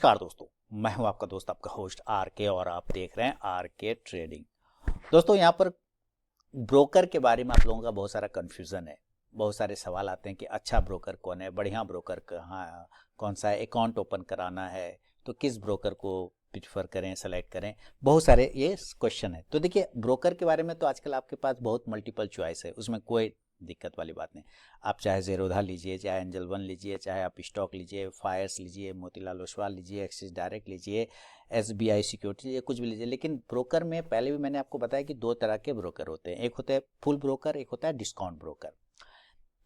नमस्कार दोस्तों, मैं हूं आपका दोस्त, आपका होस्ट आर के, और आप देख रहे हैं आर के ट्रेडिंग। दोस्तों, यहाँ पर ब्रोकर के बारे में आप लोगों का बहुत सारा कन्फ्यूज़न है। बहुत सारे सवाल आते हैं कि अच्छा ब्रोकर कौन है, बढ़िया ब्रोकर कहाँ, कौन सा है, अकाउंट ओपन कराना है तो किस ब्रोकर को प्रीफर करें, सेलेक्ट करें। बहुत सारे ये क्वेश्चन है। तो देखिए, ब्रोकर के बारे में तो आजकल आपके पास बहुत मल्टीपल चॉइस है, उसमें कोई दिक्कत वाली बात नहीं। आप चाहे ज़ेरोधा लीजिए, चाहे एंजल वन लीजिए, चाहे आप स्टॉक लीजिए, फायर्स लीजिए, मोतीलाल ओसवाल लीजिए, एक्सिस डायरेक्ट लीजिए, SBI सिक्योरिटी लीजिए, कुछ भी लीजिए। लेकिन ब्रोकर में पहले भी मैंने आपको बताया कि दो तरह के ब्रोकर होते हैं, एक होता है फुल ब्रोकर, एक होता है डिस्काउंट ब्रोकर।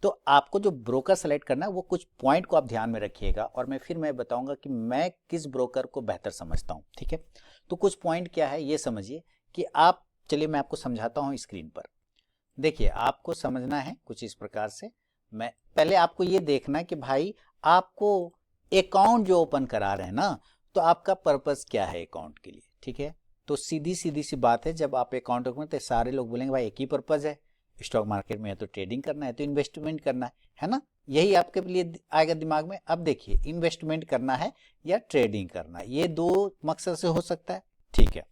तो आपको जो ब्रोकर सेलेक्ट करना है वो कुछ पॉइंट को आप ध्यान में रखिएगा, और मैं बताऊंगा कि मैं किस ब्रोकर को बेहतर समझता हूं। ठीक है, तो कुछ पॉइंट क्या है ये समझिए कि आप, चलिए मैं आपको समझाता हूं स्क्रीन पर। देखिए, आपको समझना है कुछ इस प्रकार से। मैं पहले आपको ये देखना है कि भाई आपको अकाउंट जो ओपन करा रहे हैं ना, तो आपका पर्पस क्या है अकाउंट के लिए। ठीक है, तो सीधी सी बात है, जब आप अकाउंट ओपन करते सारे लोग बोलेंगे भाई एक ही पर्पस है, स्टॉक मार्केट में है तो ट्रेडिंग करना है, तो इन्वेस्टमेंट करना है ना, यही आपके लिए आएगा दिमाग में। अब देखिए, इन्वेस्टमेंट करना है या ट्रेडिंग करना है, ये दो मकसद से हो सकता है। ठीक है,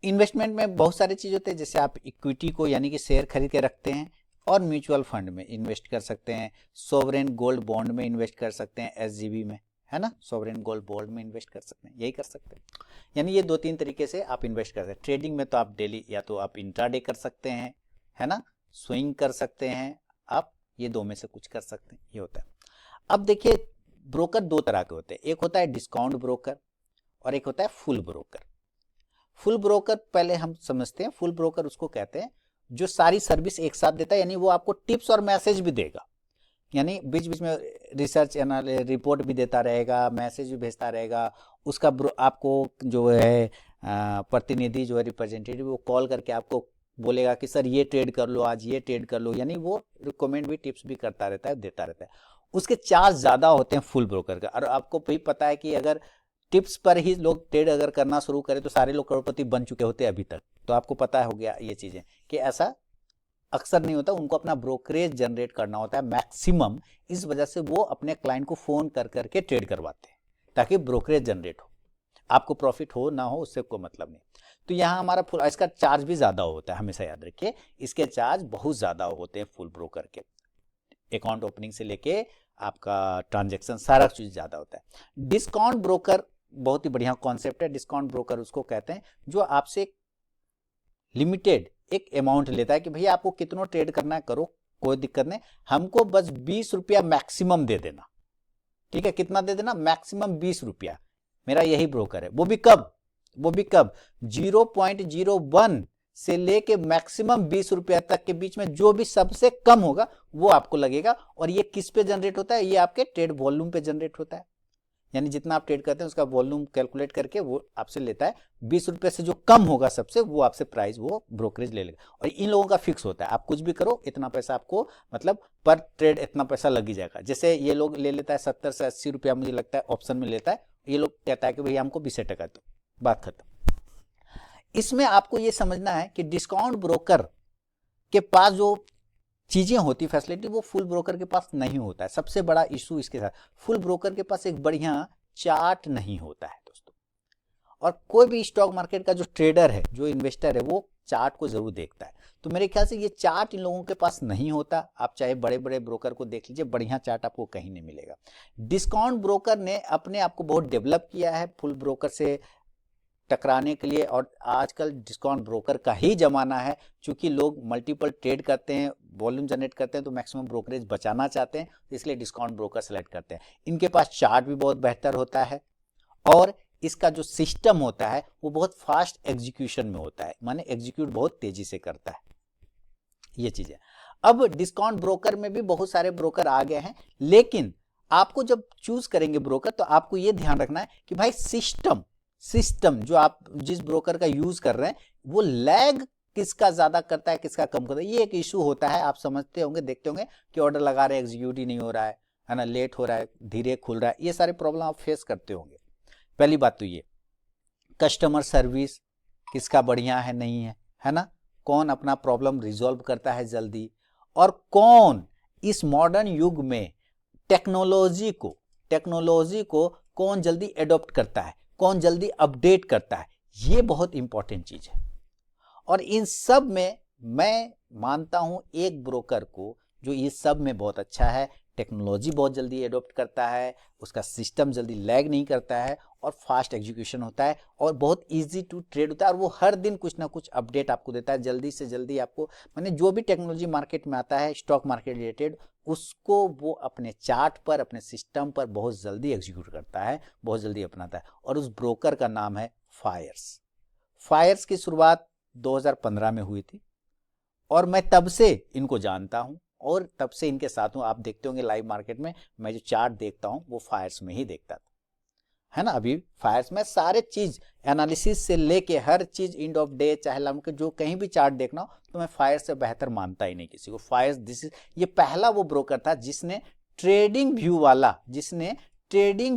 इन्वेस्टमेंट में बहुत सारी चीज़ होते हैं, जैसे आप इक्विटी को यानी कि शेयर खरीद के रखते हैं, और म्यूचुअल फंड में इन्वेस्ट कर सकते हैं, सोवरेन गोल्ड बॉन्ड में इन्वेस्ट कर सकते हैं, SGB में, है ना, सोवरेन गोल्ड बॉन्ड में इन्वेस्ट कर सकते हैं, यही कर सकते हैं। यानी ये दो तीन तरीके से आप इन्वेस्ट कर सकते हैं। ट्रेडिंग में तो आप डेली या तो आप इंट्राडे कर सकते हैं, है ना, स्विंग कर सकते हैं, आप ये दो में से कुछ कर सकते हैं, ये होता है। अब देखिए, ब्रोकर दो तरह के होते हैं, एक होता है डिस्काउंट ब्रोकर और एक होता है फुल ब्रोकर। फुल ब्रोकर पहले हम समझते हैं। फुल ब्रोकर उसको कहते हैं जो सारी सर्विस एक साथ देता है, यानी वो आपको टिप्स और मैसेज भी देगा, यानी बीच बीच में रिसर्च रिपोर्ट भी देता रहेगा, मैसेज भी भेजता रहेगा। उसका आपको जो है प्रतिनिधि जो है रिप्रेजेंटेटिव, वो कॉल करके आपको बोलेगा कि सर ये ट्रेड कर लो, आज ये ट्रेड कर लो, यानी वो रिकमेंड भी, टिप्स भी करता रहता है, देता रहता है। उसके चार्ज ज़्यादा होते हैं फुल ब्रोकर का, और आपको भी पता है कि अगर टिप्स पर ही लोग ट्रेड अगर करना शुरू करें तो सारे लोग करोड़पति बन चुके होते हैं अभी तक। तो आपको पता हो गया ये चीज़ें कि ऐसा अक्सर नहीं होता, उनको अपना ब्रोकरेज जनरेट करना होता है मैक्सिमम। इस वजह से वो अपने क्लाइंट को फ़ोन कर करके ट्रेड करवाते हैं ताकि ब्रोकरेज जनरेट हो। आपको प्रॉफिट हो ना हो उससे कोई मतलब नहीं। तो यहाँ हमारा फुल, इसका चार्ज भी ज़्यादा होता है, हमेशा याद रखिए, इसके चार्ज बहुत ज़्यादा होते हैं फुल ब्रोकर के। अकाउंट ओपनिंग से लेके आपका ट्रांजेक्शन सारा चीज़ ज़्यादा होता है। डिस्काउंट ब्रोकर बहुत ही बढ़िया कॉन्सेप्ट है। डिस्काउंट ब्रोकर उसको कहते हैं जो आपसे लिमिटेड एक अमाउंट लेता है कि भैया आपको कितना ट्रेड करना है करो, कोई दिक्कत नहीं, हमको बस 20 रुपया मैक्सिमम दे देना। ठीक है, कितना दे देना? मैक्सिमम 20 रुपया। मेरा यही ब्रोकर है। वो भी कब? 0.01 से लेके मैक्सिमम 20 रुपया तक के बीच में जो भी सबसे कम होगा वो आपको लगेगा। और ये किस पे जनरेट होता है? ये आपके ट्रेड वॉल्यूम पे जनरेट होता है, यानी जितना आप ट्रेड करते हैं उसका वॉल्यूम कैलकुलेट करके वो आपसे लेता है। 20 रुपये से जो कम होगा सबसे, वो आपसे प्राइस, वो ब्रोकरेज ले लेगा। और इन लोगों का फिक्स होता है, आप कुछ भी करो इतना पैसा आपको, मतलब पर ट्रेड इतना पैसा लग ही जाएगा। जैसे ये लोग ले लेता है 70 से 80 रुपया, मुझे लगता है ऑप्शन में लेता है। ये लोग कहता है कि भैया हमको 20% दो, बात खत्म। इसमें आपको ये समझना है कि डिस्काउंट ब्रोकर के पास जो चीजें होती, फैसिलिटी, वो फुल ब्रोकर के पास नहीं होता है। सबसे बड़ा इशू इसके साथ, फुल ब्रोकर के पास एक बढ़िया चार्ट नहीं होता है दोस्तों। और कोई भी स्टॉक मार्केट का जो ट्रेडर है, जो इन्वेस्टर है, वो चार्ट को जरूर देखता है। तो मेरे ख्याल से ये चार्ट इन लोगों के पास नहीं होता। आप चाहे बड़े बड़े ब्रोकर को देख लीजिए, बढ़िया चार्ट आपको कहीं नहीं मिलेगा। डिस्काउंट ब्रोकर ने अपने आप को बहुत डेवलप किया है फुल ब्रोकर से टकराने के लिए, और आजकल डिस्काउंट ब्रोकर का ही जमाना है। क्योंकि लोग मल्टीपल ट्रेड करते हैं, वॉल्यूम जनरेट करते हैं, तो मैक्सिमम ब्रोकरेज बचाना चाहते हैं, इसलिए डिस्काउंट ब्रोकर सेलेक्ट करते हैं। इनके पास चार्ट भी बहुत बेहतर होता है, और इसका जो सिस्टम होता है वो बहुत फास्ट एग्जीक्यूशन में होता है, माने एग्जीक्यूट बहुत तेजी से करता है, ये चीजें। अब डिस्काउंट ब्रोकर में भी बहुत सारे ब्रोकर आ गए हैं, लेकिन आपको जब चूज करेंगे ब्रोकर, तो आपको ये ध्यान रखना है कि भाई सिस्टम जो आप जिस ब्रोकर का यूज कर रहे हैं, वो लैग किसका ज्यादा करता है, किसका कम करता है, ये एक इशू होता है। आप समझते होंगे, देखते होंगे कि ऑर्डर लगा रहे हैं, एग्जीक्यूट ही नहीं हो रहा है ना, लेट हो रहा है, धीरे खुल रहा है, ये सारे प्रॉब्लम आप फेस करते होंगे। पहली बात तो ये, कस्टमर सर्विस किसका बढ़िया है, नहीं है ना, कौन अपना प्रॉब्लम रिजॉल्व करता है जल्दी, और कौन इस मॉडर्न युग में टेक्नोलॉजी को कौन जल्दी एडॉप्ट करता है, कौन जल्दी अपडेट करता है, ये बहुत इंपॉर्टेंट चीज है। और इन सब में मैं मानता हूं एक ब्रोकर को जो इस सब में बहुत अच्छा है, टेक्नोलॉजी बहुत जल्दी एडॉप्ट करता है, उसका सिस्टम जल्दी लैग नहीं करता है और फास्ट एग्जीक्यूशन होता है और बहुत इजी टू ट्रेड होता है, और वो हर दिन कुछ ना कुछ अपडेट आपको देता है, जल्दी से जल्दी आपको, माने जो भी टेक्नोलॉजी मार्केट में आता है स्टॉक मार्केट रिलेटेड, उसको वो अपने चार्ट पर, अपने सिस्टम पर बहुत जल्दी एग्जीक्यूट करता है, बहुत जल्दी अपनाता है। और उस ब्रोकर का नाम है फायर्स। फायर्स की शुरुआत 2015 में हुई थी और मैं तब से इनको जानता हूं और तब से इनके साथ हूं। आप देखते होंगे लाइव मार्केट में मैं जो चार्ट देखता हूं वो फायर्स में ही देखता था, है ना। अभी फायर्स में सारे चीज एनालिसिस से लेके हर चीज एंड ऑफ डे चाहे लम्ब के जो कहीं भी चार्ट देखना हो तो मैं फायर्स से बेहतर मानता ही नहीं किसी को। फायर्स दिस इज, ये पहला वो ब्रोकर था जिसने ट्रेडिंग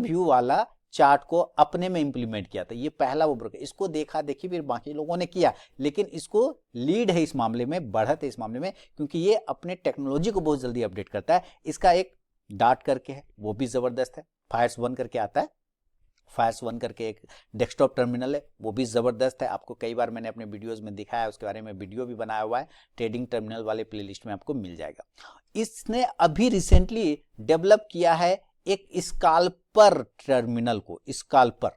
व्यू वाला चार्ट को अपने में इंप्लीमेंट किया था। ये पहला वो ब्रोकर, इसको देखा देखी फिर बाकी लोगों ने किया, लेकिन इसको लीड है इस मामले में, बढ़त है इस मामले में, क्योंकि ये अपने टेक्नोलॉजी को बहुत जल्दी अपडेट करता है। इसका एक डार्ट करके है वो भी जबरदस्त है, फायर्स 1 करके आता है, फायर्स 1 करके एक डेस्कटॉप टर्मिनल है वो भी जबरदस्त है। आपको कई बार मैंने अपने वीडियोस में दिखाया, उसके बारे में वीडियो भी बनाया हुआ है, ट्रेडिंग टर्मिनल वाले प्लेलिस्ट में आपको मिल जाएगा। इसने अभी रिसेंटली डेवलप किया है एक स्काल्पर टर्मिनल को, स्काल्पर,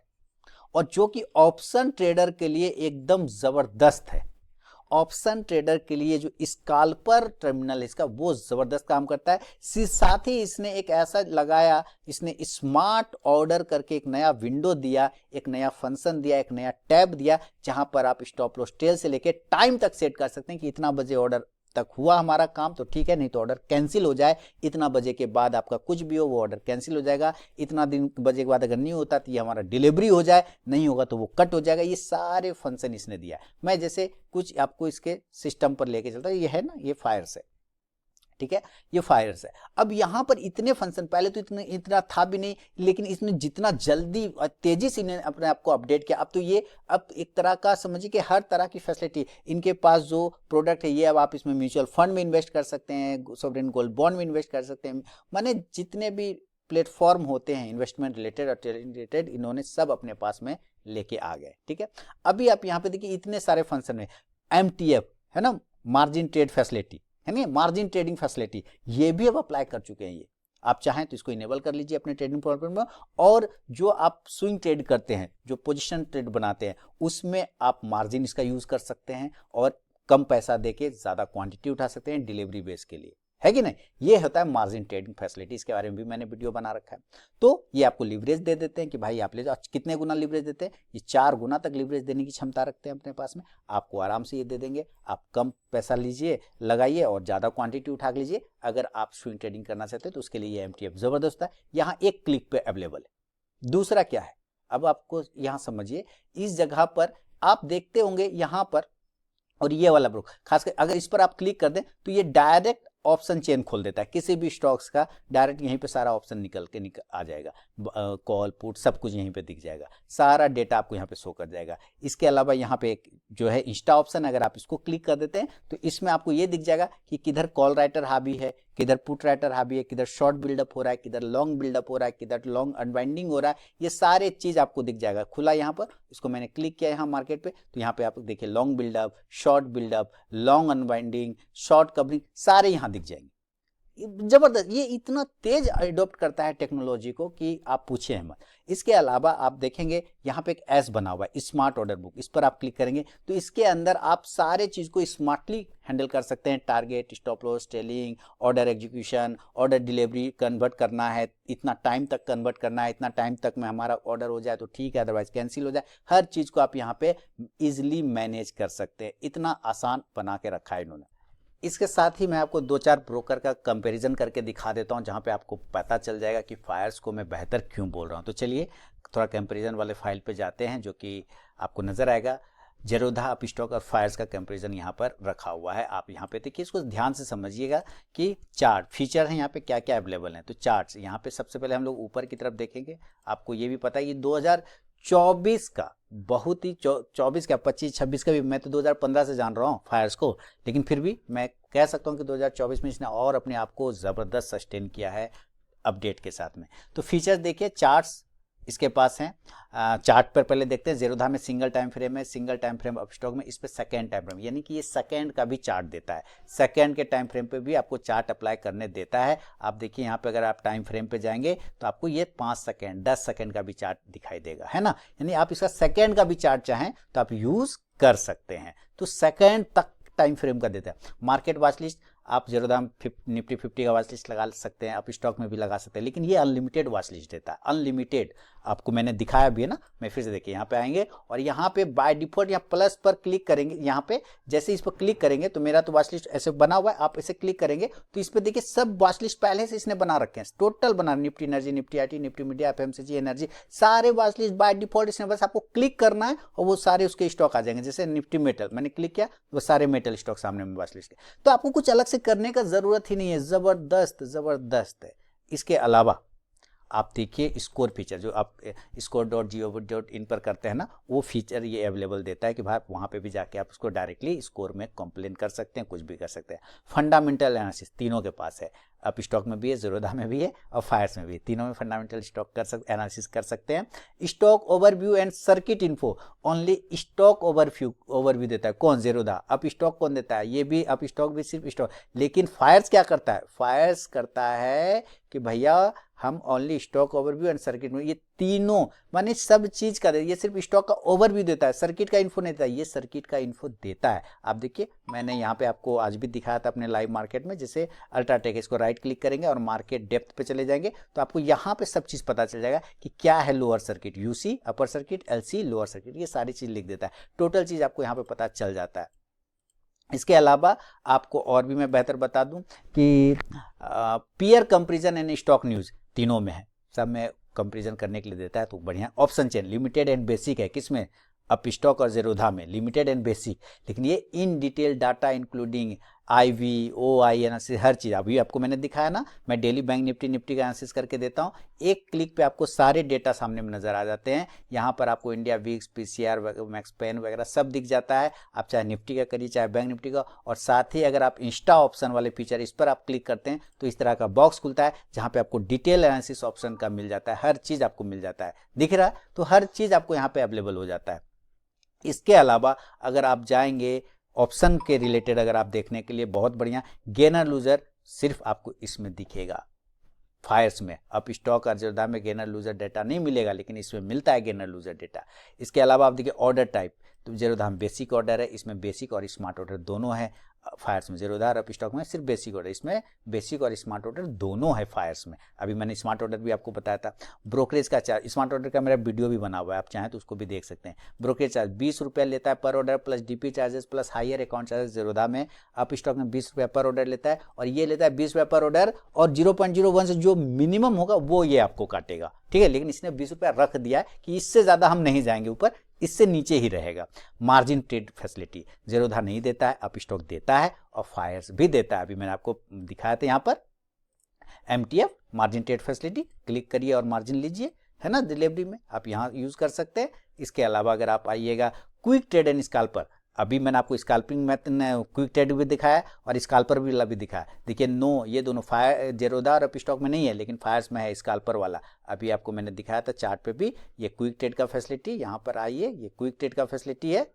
और जो कि ऑप्शन ट्रेडर के लिए एकदम जबरदस्त है। ऑप्शन ट्रेडर के लिए जो स्काल्पर टर्मिनल है इसका, वो जबरदस्त काम करता है। साथ ही इसने एक ऐसा लगाया, इसने स्मार्ट ऑर्डर करके एक नया विंडो दिया, एक नया फंक्शन दिया, एक नया टैब दिया, जहां पर आप स्टॉप लॉस टेल से लेके टाइम तक सेट कर सकते हैं कि इतना बजे ऑर्डर तक हुआ हमारा काम तो ठीक है, नहीं तो ऑर्डर कैंसिल हो जाए, इतना बजे के बाद आपका कुछ भी हो वो ऑर्डर कैंसिल हो जाएगा, इतना दिन बजे के बाद अगर नहीं होता तो ये हमारा डिलीवरी हो जाए, नहीं होगा तो वो कट हो जाएगा। ये सारे फंक्शन इसने दिया है। मैं जैसे कुछ आपको इसके सिस्टम पर लेके चलता हूं, ये है ना, ये फायर्स है, ठीक है, ये फायर्स है। अब यहां पर इतने फंक्शन, पहले तो इतना था भी नहीं, लेकिन इसने जितना जल्दी और तेजी से इन्हें अपने आप को अपडेट किया, अब तो ये अब एक तरह का समझिए कि हर तरह की फैसिलिटी इनके पास जो प्रोडक्ट है, ये अब आप इसमें म्यूचुअल फंड में इन्वेस्ट कर सकते हैं, सॉवरेन गोल्ड बॉन्ड में इन्वेस्ट कर सकते हैं, माने जितने भी प्लेटफॉर्म होते हैं इन्वेस्टमेंट रिलेटेड और ट्रेडिंग रिलेटेड, इन्होंने सब अपने पास में लेके आ गए, ठीक है। अभी आप यहाँ पे देखिए इतने सारे फंक्शन है, MTF है ना, मार्जिन ट्रेड फैसिलिटी है ना, मार्जिन ट्रेडिंग फैसिलिटी, ये भी अब अप्लाई कर चुके हैं। ये आप चाहें तो इसको इनेबल कर लीजिए अपने ट्रेडिंग प्रोग्राम में, और जो आप स्विंग ट्रेड करते हैं, जो पोजीशन ट्रेड बनाते हैं, उसमें आप मार्जिन इसका यूज कर सकते हैं और कम पैसा देके ज्यादा क्वांटिटी उठा सकते हैं डिलीवरी बेस के लिए, है कि नहीं। ये होता है मार्जिन ट्रेडिंग फैसिलिटी, इसके बारे में भी मैंने वीडियो बना रखा है। तो ये आपको लिवरेज दे देते हैं कि भाई आप ले जाओ। कितने गुना लिवरेज देते हैं, ये 4 गुना तक लिवरेज देने की क्षमता रखते हैं अपने पास में, आपको आराम से ये दे देंगे। आप कम पैसा लीजिए, लगाइए और ज्यादा क्वांटिटी उठा लीजिए। अगर आप स्विंग ट्रेडिंग करना चाहते हैं तो उसके लिए ये MTF जबरदस्त है, यहाँ एक क्लिक पे अवेलेबल है। दूसरा क्या है, अब आपको यहाँ समझिए, इस जगह पर आप देखते होंगे यहाँ पर, और ये वाला ब्रोकर खासकर अगर इस पर आप क्लिक कर दें तो ये डायरेक्ट ऑप्शन चेन खोल देता है, किसी भी स्टॉक्स का डायरेक्ट यहीं पे सारा ऑप्शन निकल आ जाएगा, कॉल पुट सब कुछ यहीं पे दिख जाएगा, सारा डेटा आपको यहाँ पे शो कर जाएगा। इसके अलावा यहाँ पे एक जो है इंस्टा ऑप्शन, अगर आप इसको क्लिक कर देते हैं तो इसमें आपको ये दिख जाएगा कि किधर कॉल राइटर हावी है, किधर पुट राइटर हावी है, किधर शॉर्ट बिल्डअप हो रहा है, किधर लॉन्ग बिल्डअप हो रहा है, किधर लॉन्ग अनवाइंडिंग हो रहा है, ये सारे चीज आपको दिख जाएगा खुला यहाँ पर। इसको मैंने क्लिक किया यहाँ मार्केट पे, तो यहाँ पे आप देखिए long buildup, short buildup, long unwinding, short covering, सारे यहाँ दिख जाएंगे। जबरदस्त, ये इतना तेज अडॉप्ट करता है टेक्नोलॉजी को कि आप पूछिए मत। इसके अलावा आप देखेंगे यहाँ पे एक एस बना हुआ है, स्मार्ट ऑर्डर बुक, इस पर आप क्लिक करेंगे तो इसके अंदर आप सारे चीज को स्मार्टली हैंडल कर सकते हैं। Target, stop loss, telling, order execution, order delivery convert करना है, इतना टाइम तक कन्वर्ट करना है, इतना टाइम तक में हमारा ऑर्डर हो जाए तो ठीक है, अदरवाइज कैंसिल हो जाए, हर चीज को आप यहाँ पे इजिली मैनेज कर सकते हैं। इतना आसान बना के रखा है इन्होंने। इसके साथ ही मैं आपको 2-4 ब्रोकर का कंपैरिजन करके दिखा देता हूं, जहां पे आपको पता चल जाएगा कि फायर्स को मैं बेहतर क्यों बोल रहा हूं। तो चलिए थोड़ा कंपैरिजन वाले फाइल पे जाते हैं, जो कि आपको नजर आएगा। जेरोधा अपस्टॉक और फायर्स का कंपैरिजन यहाँ पर रखा हुआ है। आप यहाँ पे देखिए, इसको ध्यान से समझिएगा कि चार्ट फीचर है यहाँ पे क्या क्या अवेलेबल है। तो चार्ट्स यहाँ पे सबसे पहले हम लोग ऊपर की तरफ देखेंगे। आपको ये भी पता है कि 2024 का बहुत ही 24 का 25-26 का भी, मैं तो 2015 से जान रहा हूँ फायर्स को, लेकिन फिर भी मैं कह सकता हूँ कि 2024 में इसने और अपने आप को जबरदस्त सस्टेन किया है अपडेट के साथ में। तो फीचर्स देखिए, चार्ट्स इसके पास हैं। चार्ट पर पहले देखते हैं। ज़ेरोधा में सिंगल टाइम फ्रेम है, single time frame up stock में, इस पर सेकेंड टाइम फ्रेम, यानी कि ये सेकेंड का भी चार्ट देता है। सेकेंड के टाइम फ्रेम पे भी आपको चार्ट अप्लाई करने देता है। आप देखिए यहाँ पे अगर आप टाइम फ्रेम पे जाएंगे तो आपको ये 5 सेकेंड 10 सेकेंड का भी चार्ट दिखाई देगा, है ना। यानी आप इसका सेकेंड का भी चार्ट चाहें तो आप यूज कर सकते हैं। तो सेकेंड तक टाइम फ्रेम का देता है। मार्केट वॉच लिस्ट आप ज़ेरोधा निफ्टी 50 का वॉच लिस्ट लगा सकते हैं, आप स्टॉक में भी लगा सकते हैं, लेकिन ये अनलिमिटेड वॉच लिस्ट देता है। अनलिमिटेड आपको मैंने दिखाया भी है ना। मैं फिर से देखिए यहाँ पे आएंगे और यहाँ पे बाय डिफॉल्ट यहाँ प्लस पर क्लिक करेंगे। यहाँ पे जैसे इस पर क्लिक करेंगे तो मेरा तो वॉच लिस्ट ऐसे बना हुआ है, आप इसे क्लिक करेंगे तो इस पर देखिए सब वॉच लिस्ट पहले से इसने बना रखे हैं, टोटल बना, Nifty energy, Nifty IT, Nifty media, FMCG, energy, सारे वॉच लिस्ट बाय डिफॉल्ट इसने, बस आपको क्लिक करना है और वो सारे उसके स्टॉक आ जाएंगे। जैसे निफ्टी मेटल मैंने क्लिक किया, वो सारे मेटल स्टॉक सामने में वॉच लिस्ट के, तो आपको कुछ अलग से करने का जरूरत ही नहीं है। जबरदस्त जबरदस्त है। इसके अलावा आप देखिए स्कोर फीचर, जो आप score.gov.in पर करते हैं ना, वो फीचर ये अवेलेबल देता है कि भाई वहाँ पे भी जाके आप उसको डायरेक्टली स्कोर में कंप्लेन कर सकते हैं, कुछ भी कर सकते हैं। फंडामेंटल एनालिसिस तीनों के पास है, अप स्टॉक में भी है, ज़ेरोधा में भी है और फायर्स में भी है। तीनों में फंडामेंटल स्टॉक एनालिसिस कर सकते हैं। Stock overview and circuit info, only stock overview देता है। कौन? ज़ेरोधा। अप स्टॉक कौन देता है? ये भी अप स्टॉक भी सिर्फ स्टॉक। लेकिन फायर्स क्या करता है? फायर्स करता है कि भैया हम only stock overview and circuit में, ये तीनों माने सब चीज का ये सिर्फ स्टॉक का ओवरव्यू देता है, सर्किट का इन्फो नहीं देता। ये सर्किट का इन्फो देता है। आप देखिए मैंने यहाँ पे आपको आज भी दिखाया था अपने लाइव मार्केट में, जैसे अल्ट्राटेक, इसको राइट क्लिक करेंगे और मार्केट डेप्थ पे चले जाएंगे तो आपको यहाँ पे सब चीज पता चल जाएगा कि क्या है lower circuit, UC upper circuit, LC lower circuit, ये सारी चीज लिख देता है। टोटल चीज आपको यहाँ पे पता चल जाता है। इसके अलावा आपको और भी मैं बेहतर बता दूं कि peer comparison and stock news तीनों में है, सब में कंपैरिजन करने के लिए देता है, तो बढ़िया। Option chain limited and basic है, किसमें? अप स्टॉक और ज़ेरोधा में लिमिटेड एंड बेसिक, लेकिन ये in detail data including IV, OI analysis, हर चीज़ अभी आपको मैंने दिखाया ना। मैं डेली बैंक निफ्टी का एनालिसिस करके देता हूँ, एक क्लिक पे आपको सारे डेटा सामने में नजर आ जाते हैं। यहाँ पर आपको इंडिया वीक्स, पीसीआर, मैक्सपेन वगैरह सब दिख जाता है। आप चाहे निफ्टी का करिए चाहे बैंक निफ्टी का, और साथ ही अगर आप इंस्टा ऑप्शन वाले फीचर इस पर आप क्लिक करते हैं तो इस तरह का बॉक्स खुलता है जहाँ पे आपको डिटेल एनालिसिस ऑप्शन का मिल जाता है, हर चीज़ आपको मिल जाता है। दिख रहा है? तो हर चीज़ आपको यहाँ पे अवेलेबल हो जाता है। इसके अलावा अगर आप जाएंगे ऑप्शन के रिलेटेड अगर आप देखने के लिए, बहुत बढ़िया, गेनर लूजर सिर्फ आपको इसमें दिखेगा। फायर्स में अप स्टॉक और ज़ेरोधा में गेनर लूजर डेटा नहीं मिलेगा, लेकिन इसमें मिलता है गेनर लूजर डेटा। इसके अलावा आप देखिए ऑर्डर टाइप, तो ज़ेरोधा में बेसिक ऑर्डर है, इसमें बेसिक और स्मार्ट ऑर्डर दोनों है। फायर्स में ज़ेरोधा और अप स्टॉक में सिर्फ बेसिक ऑर्डर, इसमें बेसिक और स्मार्ट ऑर्डर दोनों है फायर्स में। अभी मैंने स्मार्ट ऑर्डर भी आपको बताया था। ब्रोकरेज का चार्ज, स्मार्ट ऑर्डर का मेरा वीडियो भी बना हुआ है, आप चाहें तो उसको भी देख सकते हैं। ब्रोकरेज चार्ज 20 रुपये लेता है पर order, plus DP charges plus higher account charges Zerodha में। अप स्टॉक में 20 रुपये पर ऑर्डर लेता है, और ये लेता है 20 रुपये पर ऑर्डर, और 0.01 से जो मिनिमम होगा वो ये आपको काटेगा, ठीक है। लेकिन इसने 20 रुपया रख दिया है कि इससे ज़्यादा हम नहीं जाएंगे ऊपर, इससे नीचे ही रहेगा। मार्जिन ट्रेड फैसिलिटी ज़ेरोधा नहीं देता है, अप स्टॉक देता है और फायर्स भी देता है। अभी मैंने आपको दिखाया था यहाँ पर MTF margin trade facility, click करिए और मार्जिन लीजिए, है ना। डिलीवरी में आप यहाँ यूज कर सकते हैं। इसके अलावा अगर आप आइएगा क्विक ट्रेड एंड स्कैल्पर, अभी मैंने आपको स्कैल्पिंग में क्विक ट्रेड भी दिखाया और स्कैल्पर भी दिखाया। देखिए नो, ये दोनों फायर ज़ेरोधा और अप स्टॉक में नहीं है, लेकिन फायर्स में है स्कैल्पर वाला। अभी आपको मैंने दिखाया था चार्ट पे भी, ये क्विक ट्रेड का फैसिलिटी, यहाँ पर आइए, ये क्विक ट्रेड का फैसिलिटी है,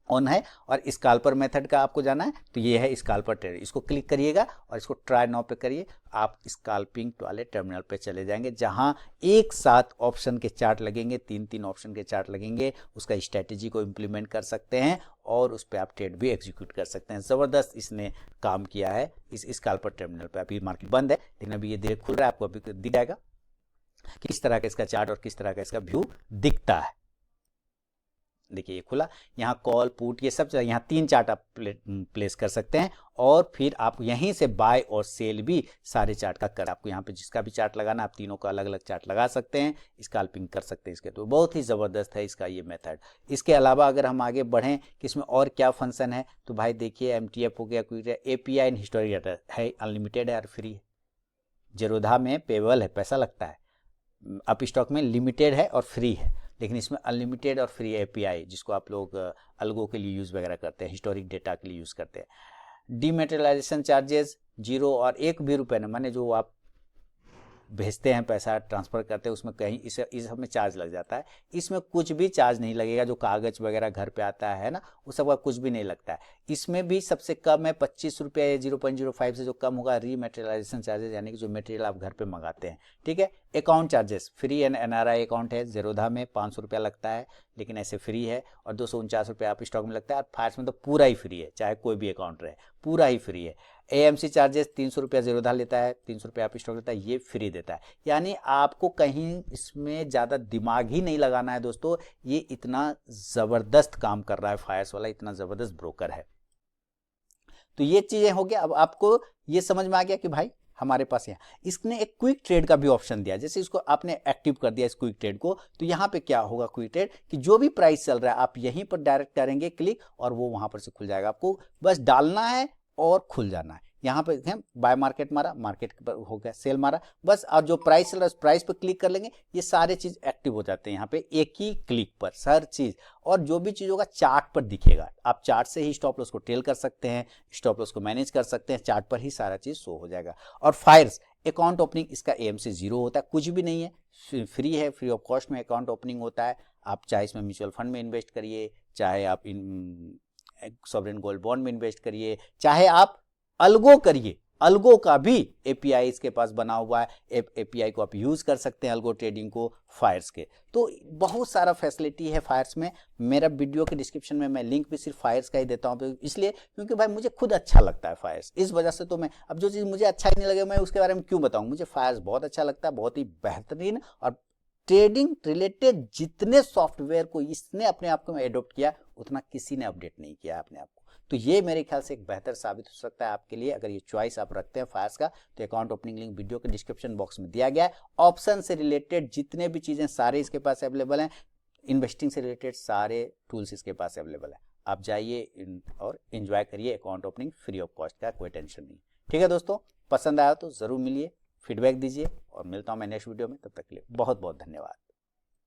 ऑन है। और स्कैल्पर मेथड का आपको जाना है तो ये है स्कैल्पर ट्रेड, इसको क्लिक करिएगा और इसको ट्राई नाउ पे करिए। आप स्कैल्पिंग वाले टर्मिनल पे चले जाएंगे जहां एक साथ ऑप्शन के चार्ट लगेंगे, 3 ऑप्शन के चार्ट लगेंगे, उसका स्ट्रेटेजी को इम्प्लीमेंट कर सकते हैं और उस पर आप ट्रेड भी एग्जीक्यूट कर सकते हैं। ज़बरदस्त इसने काम किया है इस स्कैल्पर टर्मिनल पे। अभी मार्केट बंद है लेकिन अभी ये धीरे खुल रहा है, आपको अभी दिख जाएगा किस तरह का इसका चार्ट और किस तरह का इसका व्यू दिखता है। देखिए ये खुला, यहाँ कॉल पुट ये सब, यहाँ 3 चार्ट आप प्लेस कर सकते हैं, और फिर आप यहीं से बाय और सेल भी सारे चार्ट का कर, आपको यहाँ पे जिसका भी चार्ट लगाना आप तीनों का अलग अलग चार्ट लगा सकते हैं, स्कैल्पिंग कर सकते हैं इसके। तो बहुत ही ज़बरदस्त है इसका ये मेथड। इसके अलावा अगर हम आगे बढ़ें कि इसमें और क्या फंक्शन है, तो भाई देखिए एमटीएफ हो गया, एपीआई एंड हिस्टोरिक डाटा है, अनलिमिटेड है और फ्री है। ज़ेरोधा में पेबल है, पैसा लगता है, अप स्टॉक में लिमिटेड है और फ्री है, लेकिन इसमें अनलिमिटेड और फ्री एपीआई, जिसको आप लोग अलगो के लिए यूज़ वगैरह करते हैं, हिस्टोरिक डेटा के लिए यूज़ करते हैं। डीमेटेरियलाइजेशन चार्जेस 0 और 1 भी रुपये न, माने जो आप भेजते हैं, पैसा ट्रांसफ़र करते हैं, उसमें कहीं इस सब में चार्ज लग जाता है। इसमें कुछ भी चार्ज नहीं लगेगा, जो कागज़ वगैरह घर पे आता है ना, उस सब का कुछ भी नहीं लगता है। इसमें भी सबसे कम है 25 रुपये या 0.05 से जो कम होगा रीमटेरियलाइजेशन चार्जेस, यानी कि जो मटेरियल आप घर पे मंगाते हैं, ठीक है। Account charges, free and NRI account है ज़ेरोधा में 500 रुपया लगता है, लेकिन ऐसे फ्री है, और 249 रुपये आप स्टॉक में लगता है, और फायर्स में तो पूरा ही फ्री है, चाहे कोई भी अकाउंट रहे, पूरा ही फ्री है। AMC चार्जेस 300 रुपया ज़ेरोधा लेता है, 300 रुपये आप स्टॉक लेता है, ये फ्री देता है। यानी आपको कहीं इसमें ज़्यादा दिमाग ही नहीं लगाना है दोस्तों, ये इतना ज़बरदस्त काम कर रहा है फायर्स वाला, इतना ज़बरदस्त ब्रोकर है। तो ये चीज़ें हो गया। अब आपको ये समझ में आ गया कि भाई हमारे पास यहाँ इसने एक क्विक ट्रेड का भी ऑप्शन दिया, जैसे इसको आपने एक्टिव कर दिया इस क्विक ट्रेड को, तो यहाँ पे क्या होगा क्विक ट्रेड कि जो भी प्राइस चल रहा है आप यहीं पर डायरेक्ट करेंगे क्लिक, और वो वहां पर से खुल जाएगा। आपको बस डालना है और खुल जाना है। यहाँ पे बाय मार्केट मारा, मार्केट पर हो गया, सेल मारा, बस। और जो प्राइस चल रहा है उस प्राइस पर क्लिक कर लेंगे, ये सारे चीज एक्टिव हो जाते हैं यहाँ पे एक ही क्लिक पर, हर चीज। और जो भी चीज होगा चार्ट पर दिखेगा, आप चार्ट से ही स्टॉप लॉस को टेल कर सकते हैं, स्टॉप लॉस को मैनेज कर सकते हैं, चार्ट पर ही सारा चीज शो हो जाएगा। और फायर्स अकाउंट ओपनिंग इसका AMC 0 होता है, कुछ भी नहीं है, फ्री है, फ्री ऑफ कॉस्ट में अकाउंट ओपनिंग होता है। आप चाहे इसमें म्यूचुअल फंड में इन्वेस्ट करिए, चाहे आप सॉवरेन गोल्ड बॉन्ड में इन्वेस्ट करिए, चाहे आप अलगो करिए, अलगो का भी API इसके पास बना हुआ है, API को आप यूज कर सकते हैं अलगो ट्रेडिंग को फायर्स के। तो बहुत सारा फैसिलिटी है फायर्स में। मेरा वीडियो के डिस्क्रिप्शन में मैं लिंक भी सिर्फ फायर्स का ही देता हूँ, इसलिए क्योंकि भाई मुझे खुद अच्छा लगता है फायर्स, इस वजह से तो मैं, अब जो चीज़ मुझे अच्छा ही नहीं लगे मैं उसके बारे में क्यों बताऊँ। मुझे फायर्स बहुत अच्छा लगता है, बहुत ही बेहतरीन। और ट्रेडिंग रिलेटेड जितने सॉफ्टवेयर को इसने अपने आप को एडोप्ट किया, उतना किसी ने अपडेट नहीं किया अपने आप को। तो ये मेरे ख्याल से एक बेहतर साबित हो सकता है आपके लिए, अगर ये चॉइस आप रखते हैं फायर्स का। तो अकाउंट ओपनिंग लिंक वीडियो के डिस्क्रिप्शन बॉक्स में दिया गया है। ऑप्शन से रिलेटेड जितने भी चीज़ें सारे इसके पास अवेलेबल हैं, इन्वेस्टिंग से रिलेटेड सारे टूल्स इसके पास अवेलेबल है। आप जाइए और एंजॉय करिए account opening free of cost का, कोई टेंशन नहीं। ठीक है दोस्तों, पसंद आया तो ज़रूर मिलिए, फीडबैक दीजिए, और मिलता हूँ मैं नेक्स्ट वीडियो में। तब तक के लिए बहुत बहुत धन्यवाद।